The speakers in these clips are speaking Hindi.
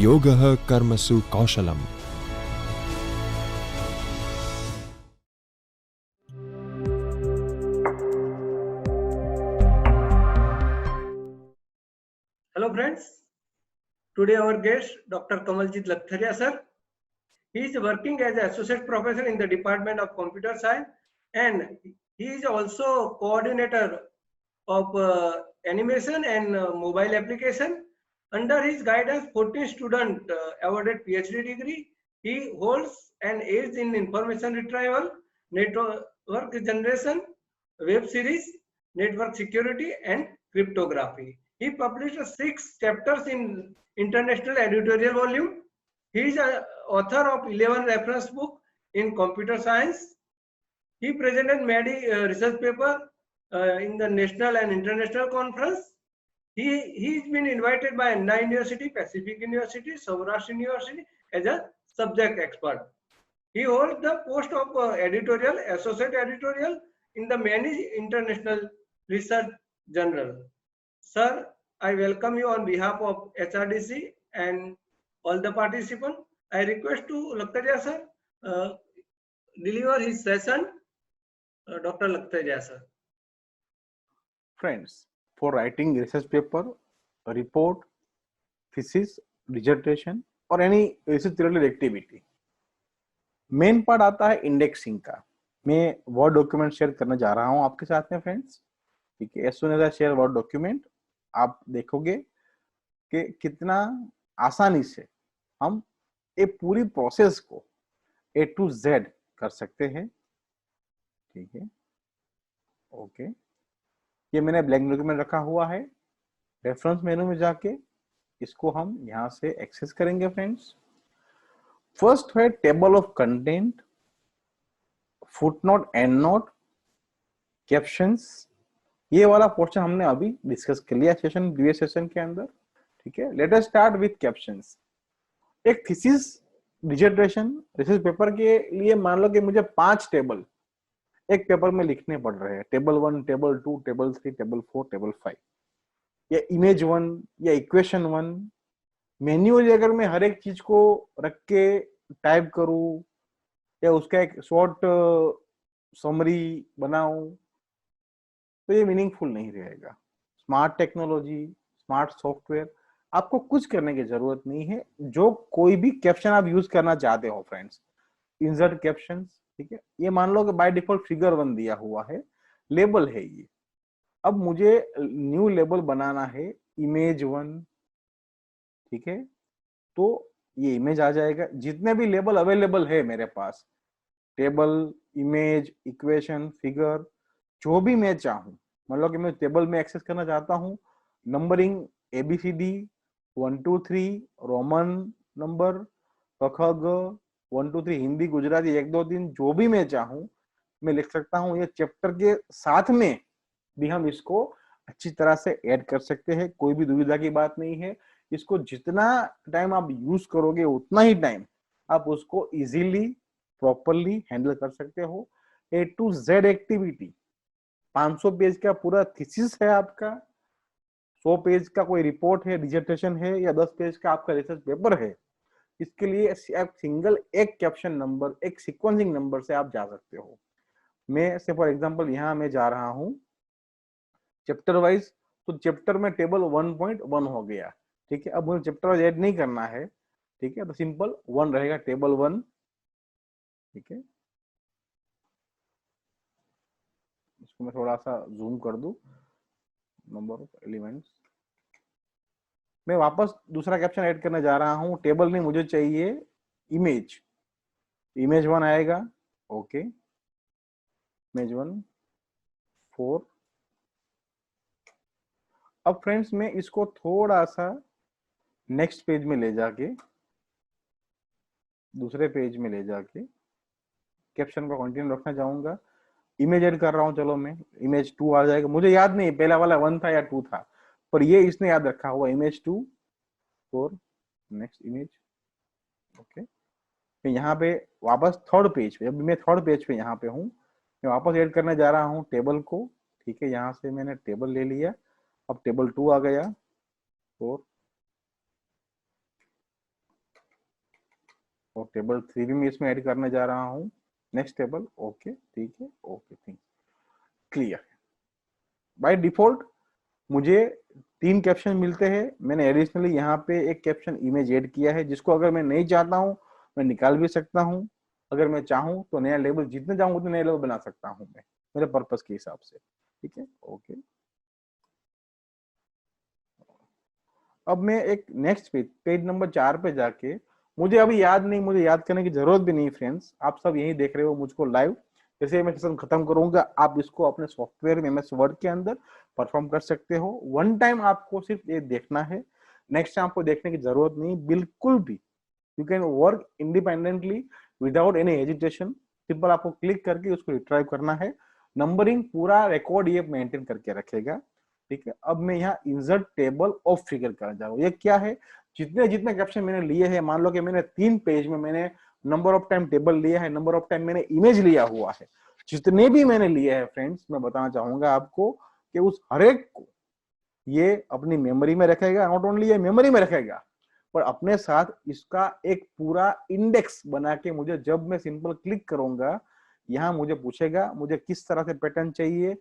योगः कर्मसु कौशलम्। Hello friends, today our guest Dr. Kamaljeet Laktharia sir. He is working as an associate professor in the Department of Computer Science, and he is also coordinator of animation and mobile application. Under his guidance, 14 students awarded PhD degree. He holds an ace in information retrieval, network generation, web series, network security, and cryptography. He published 6 chapters in international editorial volume. He is an author of 11 reference books in computer science. He presented many research papers in the national and international conference. He's been invited by Anna University, Pacific University, Saurashtra University as a subject expert. He holds the post of editorial, associate editorial in the many international research journal. Sir, I welcome you on behalf of HRDC and all the participants. I request to Laktharia sir deliver his session. Dr. Laktharia sir. Friends, for writing research paper, a report, thesis, dissertation or any research related activity, main part आता है इंडेक्सिंग का। मैं वर्ड डॉक्यूमेंट शेयर करने जा रहा हूं आपके साथ में फ्रेंड्स, ठीक है। As soon as I share word document, आप देखोगे कि कितना आसानी से हम ये पूरी प्रोसेस को A to Z कर सकते हैं, ठीक है। ओके, ये मैंने ब्लैंक डॉक्यूमेंट रखा हुआ है। रेफरेंस मेनू में जाके इसको हम यहां से एक्सेस करेंगे फ्रेंड्स। फर्स्ट है table of content, footnote, and note, captions. ये वाला पोर्शन हमने अभी डिस्कस कर लिया सेशन, प्रीवियस सेशन के अंदर, ठीक है। Let us start with captions. एक थीसिस डिसर्टेशन रिसर्च पेपर के लिए मान लो कि मुझे 5 टेबल एक पेपर में लिखने पड़ रहे हैं। Table 1, table 2, table 3, table 4, table 5, या इमेज 1 या इक्वेशन 1। मैन्युअली अगर मैं हर एक चीज को रख के टाइप करूं या उसका एक शॉर्ट समरी बनाऊं तो ये मीनिंगफुल नहीं रहेगा। स्मार्ट टेक्नोलॉजी, स्मार्ट सॉफ्टवेयर, आपको कुछ करने की जरूरत नहीं है। जो कोई भी कैप्शन आप यूज करना चाहते हो फ्रेंड्स, इंसर्ट कैप्शंस, ठीक है। ये मान लो कि बाय डिफॉल्ट फिगर 1 दिया हुआ है, लेबल है ये। अब मुझे न्यू लेबल बनाना है इमेज 1, ठीक है। तो ये इमेज आ जाएगा। जितने भी लेबल अवेलेबल है मेरे पास, टेबल, इमेज, इक्वेशन, फिगर, जो भी मैं चाहूं, मतलब कि मैं टेबल में एक्सेस करना चाहता हूं, नंबरिंग ABCD 1 2 3, रोमन नंबर, क ख ग 1 2 3, हिंदी, गुजराती 1 2 3, जो भी मैं चाहूं मैं लिख सकता हूं। ये चैप्टर के साथ में भी हम इसको अच्छी तरह से ऐड कर सकते हैं, कोई भी दुविधा की बात नहीं है। इसको जितना टाइम आप यूज करोगे उतना ही टाइम आप उसको इजीली प्रॉपरली हैंडल कर सकते हो। A to Z activity, 500 page का पूरा थीसिस है आपका, 100 पेज का कोई रिपोर्ट है, डिसर्टेशन है, या 10 पेज का आपका रिसर्च पेपर है। इसके लिए आप सिंगल एक कैप्शन नंबर, एक सीक्वेंसिंग नंबर से आप जा सकते हो। मैं से फॉर एग्जांपल यहाँ मैं जा रहा हूँ चैप्टर वाइज, तो चैप्टर में टेबल 1.1 हो गया, ठीक है। अब मुझे चैप्टर वाइज ऐड नहीं करना है, ठीक है, तो सिंपल 1 रहेगा, टेबल 1, ठीक है। इसको मैं थोड़ा सा जूम कर दूं, नंबर ऑफ एलिमेंट्स। मैं वापस दूसरा कैप्शन ऐड करने जा रहा हूं। टेबल नहीं, मुझे चाहिए इमेज, इमेज 1 आएगा, ओके, इमेज 1 4। अब फ्रेंड्स मैं इसको थोड़ा सा नेक्स्ट पेज में ले जाके, दूसरे पेज में ले जाके कैप्शन को कंटिन्यू रखना चाहूंगा। इमेज ऐड कर रहा हूं, चलो मैं इमेज 2 आ जाएगा। मुझे याद नहीं पहला वाला 1 था या 2 था, पर ये इसने याद रखा हुआ, इमेज 2 4, नेक्स्ट इमेज, ओके। मैं यहाँ पे वापस थर्ड पेज पे, अभी मैं थर्ड पेज पे यहाँ पे हूँ, मैं वापस ऐड करने जा रहा हूँ टेबल को, ठीक है। यहाँ से मैंने टेबल ले लिया, अब टेबल 2 आ गया, 4, और टेबल 3 भी मैं इसमें ऐड करने जा रहा हूँ। नेक्स्ट टेबल, ओके ठीक है, okay think clear. By default मुझे 3 कैप्शन मिलते हैं। मैंने एडिशनली यहाँ पे एक कैप्शन इमेज ऐड किया है, जिसको अगर मैं नहीं चाहता हूँ मैं निकाल भी सकता हूँ। अगर मैं चाहूँ तो नया लेबल जितने चाहूँ उतने नया लेबल बना सकता हूँ मैं, मेरे पर्पस के हिसाब से। ठीक है, ओके। अब मैं एक नेक्स्ट पेज नंबर 4 पे जाके, मुझे अभी याद नहीं, मुझे याद करने की जरूरत भी नहीं फ्रेंड्स, आप सब यही देख रहे हो मुझको लाइव। जैसे मैं सेशन खत्म करूंगा आप इसको अपने सॉफ्टवेयर में MS वर्ड के अंदर परफॉर्म कर सकते हो। वन टाइम आपको सिर्फ ये देखना है, नेक्स्ट टाइम आपको देखने की जरूरत नहीं बिल्कुल भी। You can work independently without any hesitation. Simple आपको क्लिक करके उसको रिट्राइव करना है। नंबरिंग पूरा रिकॉर्ड ये मेंटेन करके रखेगा। ठीक है, अब मैं यहाँ इंसर्ट टेबल ऑफ फिगर करना चाहूँ। ये क्या है, जितने जितने कैप्शन मैंने लिए हैं, मान लो कि मैंने 3 पेज में मैंने नंबर ऑफ टाइम टेबल लिया है, नंबर ऑफ टाइम मैंने इमेज लिया हुआ है, जितने भी मैंने लिए हैं फ्रेंड्स, मैं बताना चाहूंगा आपको कि उस हरेक को ये अपनी मेमोरी में रखेगा। नॉट ओनली ये मेमोरी में रखेगा, पर अपने साथ इसका एक पूरा इंडेक्स बना के, मुझे जब मैं सिंपल क्लिक करूंगा यहाँ मुझे पूछेगा मुझे किस तरह से पैटर्न चाहिए।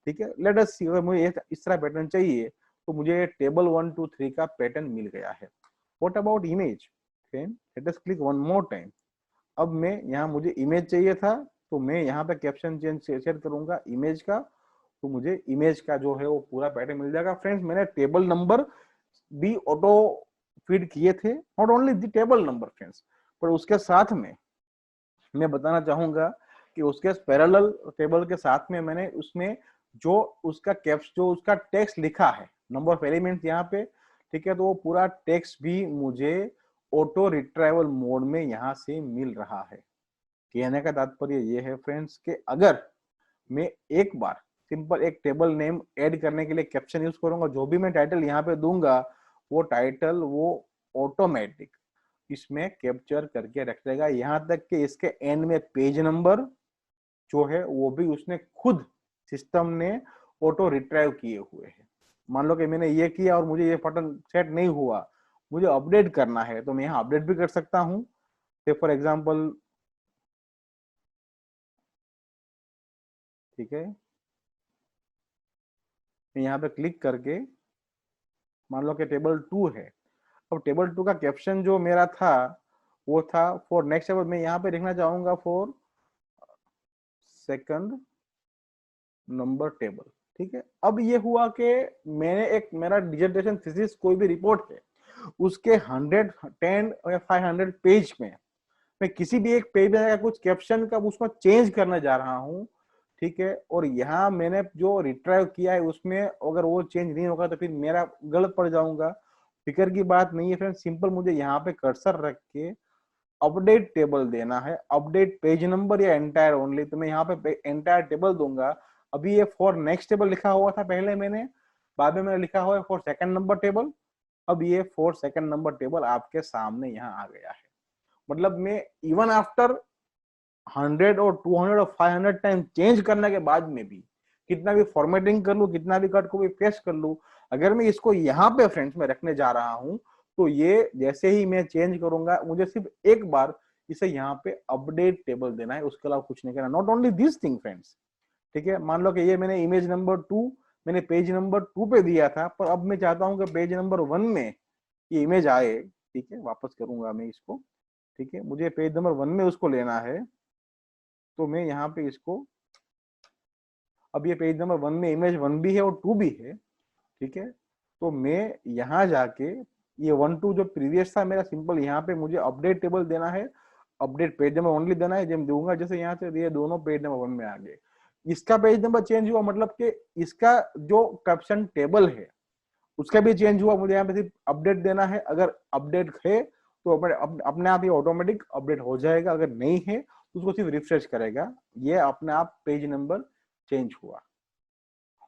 ठीक है, लेट अस सी, अगर मुझे इस तरह पैटर्न चाहिए तो मुझे टेबल 1 2 3 का पैटर्न मिल गया है। What about image, let us click one more time. अब मैं यहाँ मुझे इमेज चाहिए था, तो मैं यहाँ पे कैप्शन सेट करूंगा इमेज का, तो मुझे इमेज का जो है वो पूरा पैटर्न मिल जाएगा। फ्रेंड्स मैंने टेबल नंबर भी ऑटो फीड किए थे, not only the table number friends, पर उसके साथ में मैं बताना चाहूंगा कि उसके पैरेलल टेबल के साथ में मैंने उसमें जो उसका कैप्स जो उसका टेक्स्ट लिखा है, नंबर ऑफ एलिमेंट्स यहाँ पे, ठीक है, तो वो पूरा टेक्स्ट भी मुझे ऑटो रिट्राइवल मोड में यहाँ से मिल रहा है। कहने का तात्पर्य ये है फ्रेंड्स कि अगर मैं एक बार सिंपल एक टेबल नेम ऐड करने के लिए कैप्शन यूज करूंगा, जो भी मैं टाइटल यहाँ पे दूंगा वो टाइटल वो ऑटोमेटिक इसमें कैप्चर करके रख देगा। यहाँ तक कि इसके एंड में पेज नंबर जो है वो भी उसने खुद सिस्टम ने ऑटो रिट्राइव किए हुए हैं। मान लो कि मैंने ये किया और मुझे ये बटन सेट नहीं हुआ, मुझे अपडेट करना है, तो मैं यहाँ अपडेट भी कर सकता हूँ। फॉर एग्जाम्पल, ठीक है, मैं यहाँ पे क्लिक करके मान लो कि टेबल 2 है। अब टेबल 2 का कैप्शन जो मेरा था वो था फॉर नेक्स्ट टेबल, मैं यहाँ पे लिखना चाहूंगा फॉर सेकंड नंबर टेबल। ठीक है, अब ये हुआ कि मैंने एक मेरा डिसर्टेशन थीसिस कोई भी रिपोर्ट है उसके 110 या 500 पेज में मैं किसी भी एक पेज में कुछ कैप्शन का उसको चेंज करने जा रहा हूँ। ठीक है, और यहाँ मैंने जो रिट्राइव किया है उसमें अगर वो चेंज नहीं होगा तो फिर मेरा गलत पड़ जाऊंगा। फिक्र की बात नहीं है फ्रेंड, सिंपल मुझे यहाँ पे कर्सर रख के अपडेट टेबल देना है, अपडेट पेज नंबर या एंटायर ओनली, तो मैं यहाँ पे एंटायर टेबल दूंगा। अभी ये फॉर नेक्स्ट टेबल लिखा हुआ था पहले मैंने, बाद में मैंने लिखा हुआ है फॉर सेकंड नंबर टेबल। अब ये फॉर सेकंड नंबर टेबल आपके सामने यहाँ आ गया है। मतलब मैं इवन आफ्टर 100 और 200 और 500 टाइम चेंज करने के बाद में भी, कितना भी फॉर्मेटिंग कर लूं, कितना भी कट को भी पेस्ट कर लूं, अगर मैं इसको यहाँ पे फ्रेंड्स में रखने जा रहा हूं तो ये जैसे ही मैं चेंज करूंगा मुझे सिर्फ एक बार इसे यहाँ पे अपडेट टेबल देना है, उसके अलावा कुछ नहीं करना। Not only this thing friends, ठीक है, मान लो कि ये मैंने इमेज नंबर 2 मैंने पेज नंबर 2 पे दिया था, पर अब मैं चाहता हूँ कि पेज नंबर 1 में ये इमेज आए। ठीक है, वापस करूंगा मैं इसको। ठीक है, मुझे पेज नंबर 1 में उसको लेना है, तो मैं यहाँ पे इसको, अब ये पेज नंबर 1 में इमेज 1 भी है और 2 भी है। ठीक है, तो मैं यहाँ जाके ये 1 2 जो प्रीवियस था मेरा, सिंपल यहाँ पे मुझे अपडेट टेबल देना है, अपडेट पेज नंबर ओनली देना है। जब दूंगा जैसे यहाँ से ये दोनों पेज नंबर 1 में आ गए, इसका पेज नंबर चेंज हुआ, मतलब कि इसका जो कैप्शन टेबल है उसका भी चेंज हुआ। मुझे यहाँ पे सिर्फ अपडेट देना है, अगर अपडेट है तो अपने आप ही ऑटोमेटिक अपडेट हो जाएगा, अगर नहीं है तो उसको सिर्फ रिफ्रेश करेगा, ये अपने आप पेज नंबर चेंज हुआ।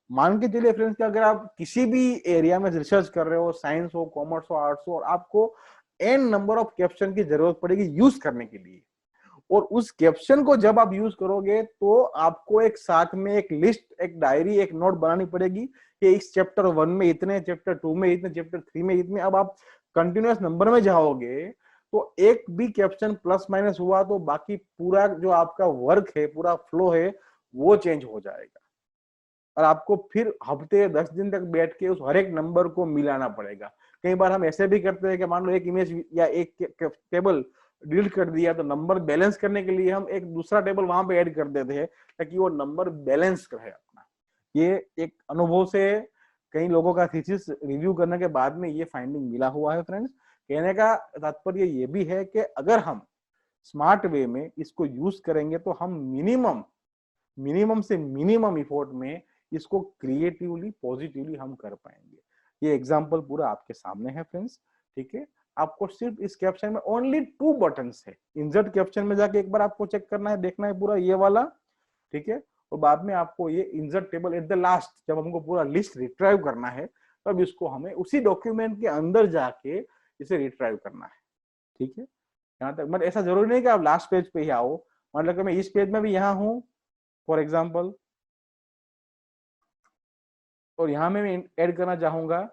मान के चलिए फ्रेंड्स कि अगर आप किसी भी एरिया में रिसर्च कर रहे हो, साइंस हो, कॉमर्स हो, आर्ट्स हो, और आपको एन नंबर ऑफ कैप्शन की जरूरत पड़ेगी यूज करने के लिए, और उस कैप्शन को जब आप यूज करोगे तो आपको एक साथ में एक लिस्ट, एक डायरी, एक नोट बनानी पड़ेगी कि इस चैप्टर 1 में इतने, चैप्टर 2 में इतने, चैप्टर 3 में इतने। अब आप कंटिन्यूअस नंबर में जाओगे तो एक भी कैप्शन प्लस माइनस हुआ तो बाकी पूरा जो आपका वर्क है, पूरा फ्लो है, वो चेंज हो जाएगा और आपको फिर हफ्ते 10 दिन तक बैठ के उस हर एक नंबर को मिलाना पड़ेगा। कई बार हम ऐसे भी करते हैं कि मान लो एक इमेज या एक टेबल डिलीट कर दिया तो नंबर बैलेंस करने के लिए हम एक दूसरा टेबल वहां पे ऐड कर देते हैं ताकि वो नंबर बैलेंस रहे अपना। ये एक अनुभव से कई लोगों का थीसिस रिव्यू करने के बाद में ये फाइंडिंग मिला हुआ है फ्रेंड्स। कहने का तात्पर्य ये भी है कि अगर हम स्मार्ट वे में इसको यूज करेंगे तो हम मिनिमम से मिनिमम इफोर्ट में इसको क्रिएटिवली पॉजिटिवली हम कर पाएंगे। ये एग्जांपल पूरा आपके सामने है फ्रेंड्स, ठीक है। आपको सिर्फ इस कैप्शन में ओनली 2 बटन्स है। इंसर्ट कैप्शन में जाके एक बार आपको चेक करना है, देखना है पूरा ये वाला, ठीक है। और बाद में आपको ये insert table at the last, जब हमको पूरा लिस्ट रिट्राइव करना है तब इसको हमें उसी डॉक्यूमेंट के अंदर जाके इसे रिट्राइव करना है, ठीक है। यहाँ तक मतलब ऐसा जरूरी नहीं कि आप लास्ट पेज पे ही आओ, मतलब कि मैं इस पेज में भी यहाँ हूँ फॉर एग्जाम्पल, और यहाँ में मैं ऐड करना चाहूंगा,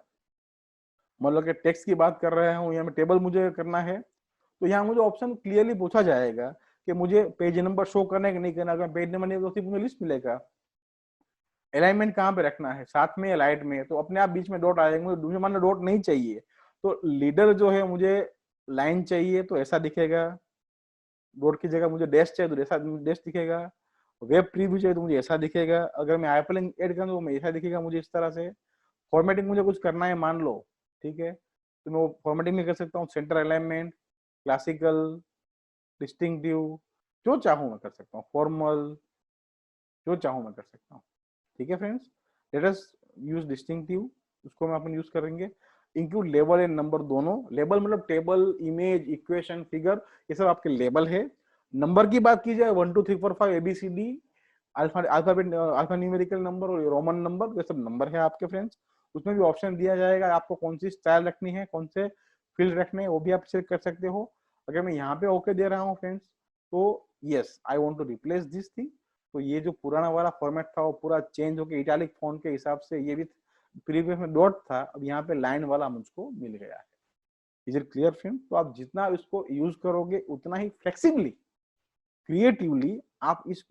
मतलब कि टेक्स्ट की बात कर रहे हूँ, यहाँ में टेबल मुझे करना है, तो यहाँ मुझे ऑप्शन क्लियरली पूछा जाएगा कि मुझे पेज नंबर शो करना है कि नहीं करना। अगर पेज नंबर नहीं तो सिर्फ मुझे लिस्ट मिलेगा। अलाइनमेंट कहाँ पे रखना है, साथ में या राइट में, तो अपने आप बीच में डॉट आ जाएंगे। मुझे मान लो डॉट नहीं चाहिए तो लीडर जो है मुझे लाइन चाहिए तो ऐसा दिखेगा, डॉट की जगह मुझे डैश चाहिए तो ऐसा डैश दिखेगा, वेब प्रीव्यू चाहिए तो मुझे ऐसा दिखेगा, अगर मैं हाइपरलिंक ऐड करूँ तो मैं ऐसा दिखेगा मुझे इस तरह से। फॉर्मेटिंग मुझे कुछ करना है मान लो, ठीक है, तो मैं वो फॉर्मेटिंग में कर सकता हूँ, सेंटर अलाइनमेंट, क्लासिकल, डिस्टिंक्टिव, जो चाहूँ मैं कर सकता हूँ, फॉर्मल, जो चाहूँ मैं कर सकता हूँ, ठीक है friends. Let us use distinctive, उसको मैं अपन यूज करेंगे। इंक्लूड लेबल एंड नंबर दोनों, लेबल मतलब टेबल, इमेज, इक्वेशन, फिगर, ये सब आपके लेबल है। नंबर की बात की जाए 1 2 3 4 5 ABCD, alphabet, alpha numerical number और रोमन नंबर, ये सब नंबर है आपके फ्रेंड्स। उसमें भी ऑप्शन दिया जाएगा आपको कौन सी स्टाइल रखनी है, कौन से फील्ड रखने हैं, वो भी आप चेक कर सकते हो। अगर मैं यहाँ पे ओके दे रहा हूँ फ्रेंड्स तो yes I want to replace this thing, तो ये जो पुराना वाला फॉर्मेट था वो पूरा चेंज होकर इटैलिक फॉन्ट के हिसाब से, ये भी प्रीवियस में डॉट था, अब यहाँ पे लाइन वाला मुझको मिल गया है। Is it clear friend? तो आप जितना इसको यूज करोगे उतना ही फ्लेक्सिबली, क्रिएटिवली आप इस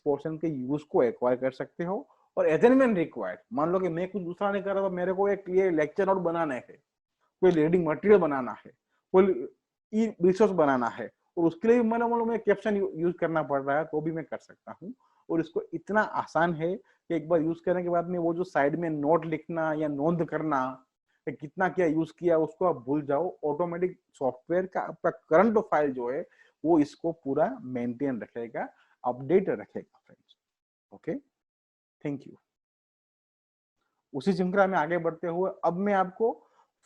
पोर्शन के यूज को एक्वायर कर सकते हो। और एज एंड व्हेन रिक्वायर्ड, मान लो कि मैं कुछ दूसरा नहीं कर रहा, तो मेरे को एक ये लेक्चर नोट बनाना है, कोई रीडिंग मटेरियल बनाना है, कोई ई रिसोर्स बनाना है, और उसके लिए मैंने मान लो मैं कैप्शन यूज करना पड़ रहा है तो भी मैं कर सकता हूँ। और इसको इतना आसान है कि एक बार यूज करने के बाद में वो जो साइड में नोट लिखना या नोंद करना कितना क्या यूज किया उसको आप भूल जाओ। ऑटोमेटिक सॉफ्टवेयर का आपका करंट फाइल जो है वो इसको पूरा मेंटेन रखेगा, अपडेट रखेगा फ्रेंड्स। Okay, thank you. उसी श्रृंखला में आगे बढ़ते हुए अब मैं आपको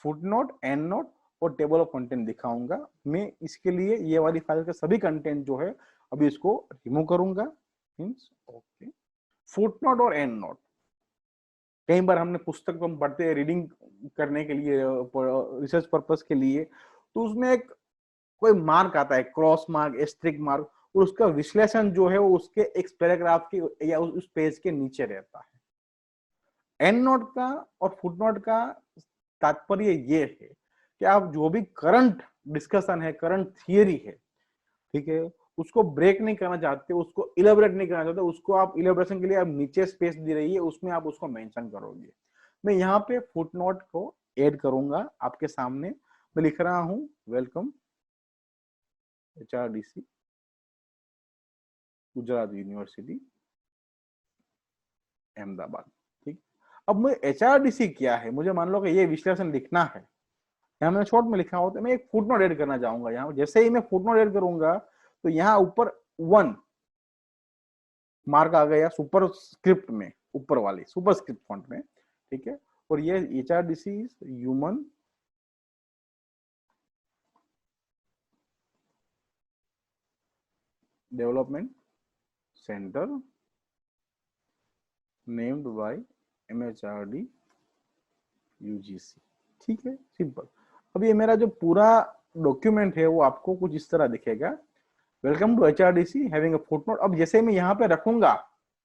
फुटनोट, एंड नोट और टेबल ऑफ कंटेंट दिखाऊंगा। मैं इसके लिए ये वाली फाइल के सभी कंटेंट जो है अभी इसको रिमूव करूंगा। ओके, फुटनोट और एंड नोट कई बार हमने पुस्तक को हम पढ़ते हैं रीडिंग करने के लिए, रिसर्च पर्पस के लिए, तो उसमें एक कोई मार्क आता है, क्रॉस मार्क, एस्ट्रिक मार्क, और उसका विश्लेषण जो है वो उसके एक पैराग्राफ के या उस पेज के नीचे रहता है। एंड नोट का और फुटनोट का तात्पर्य ये है कि आप जो भी करंट डिस्कशन है, करंट थियरी है, ठीक है, उसको ब्रेक नहीं करना चाहते, उसको इलेबोरेट नहीं करना चाहते, उसको आप इलेबोरेशन के लिए आप नीचे स्पेस दे रही है, उसमें आप उसको मेंशन करोगे। मैं यहाँ पे फुटनोट को ऐड करूंगा आपके सामने। मैं लिख रहा हूं welcome HRDC Gujarat university Ahmedabad. ठीक, अब मैं HRDC क्या है, मुझे मान लो कि ये विश्लेषण लिखना है, यहाँ मैंने शॉर्ट में लिखा हो तो मैं एक फुटनोट ऐड करना चाहूंगा। यहाँ जैसे ही मैं फुटनोट ऐड करूंगा तो यहाँ ऊपर 1 मार्क आ गया सुपर स्क्रिप्ट में, ऊपर वाली सुपर स्क्रिप्ट फॉन्ट में, ठीक है। और ये HRDC human development centre named by MHRD UGC, ठीक है, सिंपल। अब ये मेरा जो पूरा डॉक्यूमेंट है वो आपको कुछ इस तरह दिखेगा, welcome to HRDC having a footnote. अब जैसे मैं यहाँ पे रखूंगा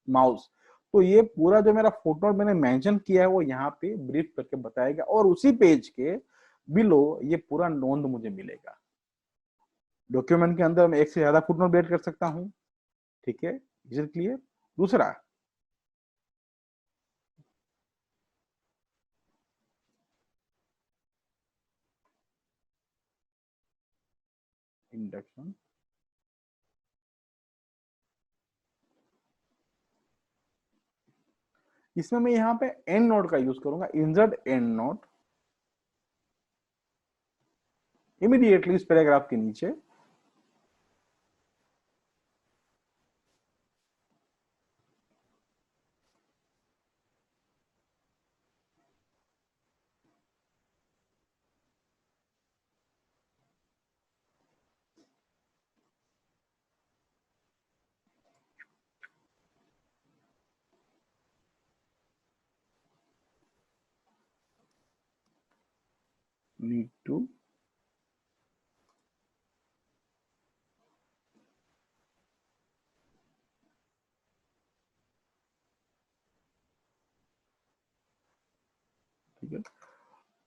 माउस तो ये पूरा जो मेरा फुटनोट मैंने मेंशन किया है वो यहाँ पे ब्रीफ करके बताएगा, और उसी पेज के बिलो ये पूरा नोंद मुझे मिलेगा। डॉक्यूमेंट के अंदर मैं एक से ज्यादा फुटनोट भी ऐड कर सकता हूं, ठीक है, इज इट क्लियर। दूसरा, इंडक्शन, इसमें मैं यहाँ पे एंड नोट का यूज करूंगा, इंसर्ट एंड नोट इमीडिएटली इस पैराग्राफ के नीचे। नीड टू ठीक है,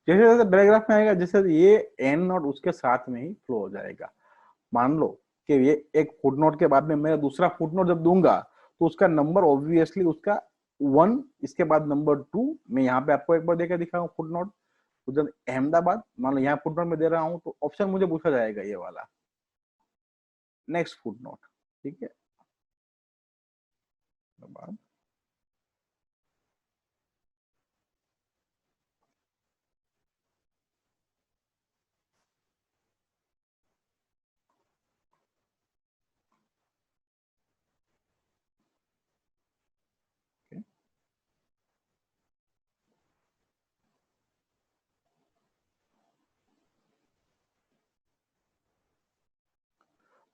जैसे जैसे पैराग्राफ में आएगा, जैसे ये एंड नोट उसके साथ में ही फ्लो हो जाएगा। मान लो कि ये एक फुटनोट के बाद में मैं दूसरा फुटनोट जब दूंगा तो उसका नंबर ऑब्वियसली उसका 1, इसके बाद नंबर 2, मैं यहाँ पे आपको एक बार देकर दिखाऊं फुटनोट, जब अहमदाबाद मान लो यहाँ फुटनोट में दे रहा हूँ तो ऑप्शन मुझे पूछा जाएगा ये वाला नेक्स्ट फुटनोट, ठीक है। बाद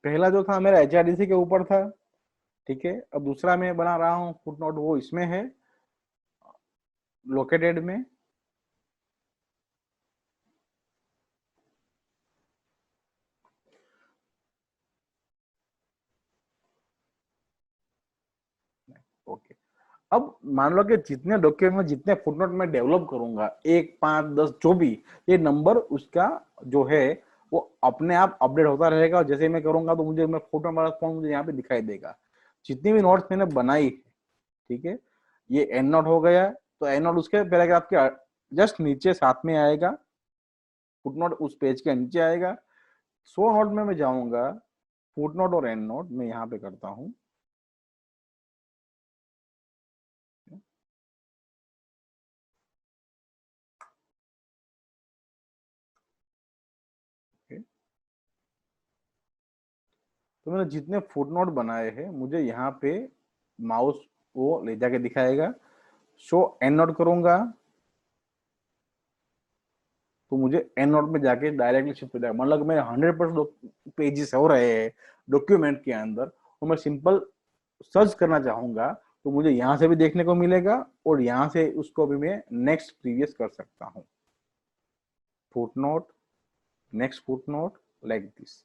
पहला जो था मेरा HRDC के ऊपर था, ठीक है। अब दूसरा मैं बना रहा हूँ फुटनोट, वो इसमें है लोकेटेड में, ओके। अब मान लो कि जितने डॉक्यूमेंट में जितने फुटनोट में डेवलप करूंगा, 1, 5, 10 जो भी, ये नंबर उसका जो है वो अपने आप अपडेट होता रहेगा। और जैसे मैं करूंगा तो मुझे मैं फुटनोट वाला फॉर्म मुझे यहाँ पे दिखाई देगा, जितनी भी नोट्स मैंने बनाई, ठीक है। ये एंड नोट हो गया, तो एंड नोट उसके पैराग्राफ के जस्ट नीचे साथ में आएगा, फुटनोट उस पेज के नीचे आएगा। सो नोट में मैं जाऊंगा, फुटनोट और एंड नोट मैं यहाँ पे करता हूँ, तो मैंने जितने फुटनोट बनाए हैं मुझे यहाँ पे माउस वो ले जाके दिखाएगा। शो एंड नोट करूंगा तो मुझे एंड नोट में जाके डायरेक्टली शिफ्ट हो जाएगा। मतलब मैं 100% पेजेस हो रहे हैं डॉक्यूमेंट के अंदर, तो मैं सिंपल सर्च करना चाहूंगा तो मुझे यहाँ से भी देखने को मिलेगा और यहाँ से उसको भी मैं नेक्स्ट प्रीवियस कर सकता हूँ, footnote, next footnote, like this,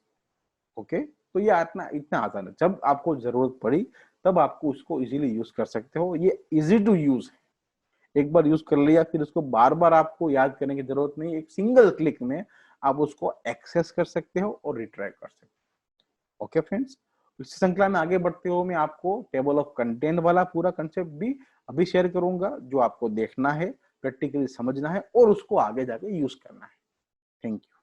okay. तो ये इतना इतना आसान है, जब आपको जरूरत पड़ी तब आपको उसको इजीली यूज कर सकते हो। ये इजी टू यूज है, एक बार यूज कर लिया फिर उसको बार बार आपको याद करने की जरूरत नहीं, एक सिंगल क्लिक में आप उसको एक्सेस कर सकते हो और रिट्राइव कर सकते हो। ओके फ्रेंड्स, इस श्रृंखला में आगे बढ़ते हो मैं आपको टेबल ऑफ कंटेंट वाला पूरा कंसेप्ट भी अभी शेयर करूंगा, जो आपको देखना है, प्रैक्टिकली समझना है और उसको आगे जाके यूज करना है। Thank you.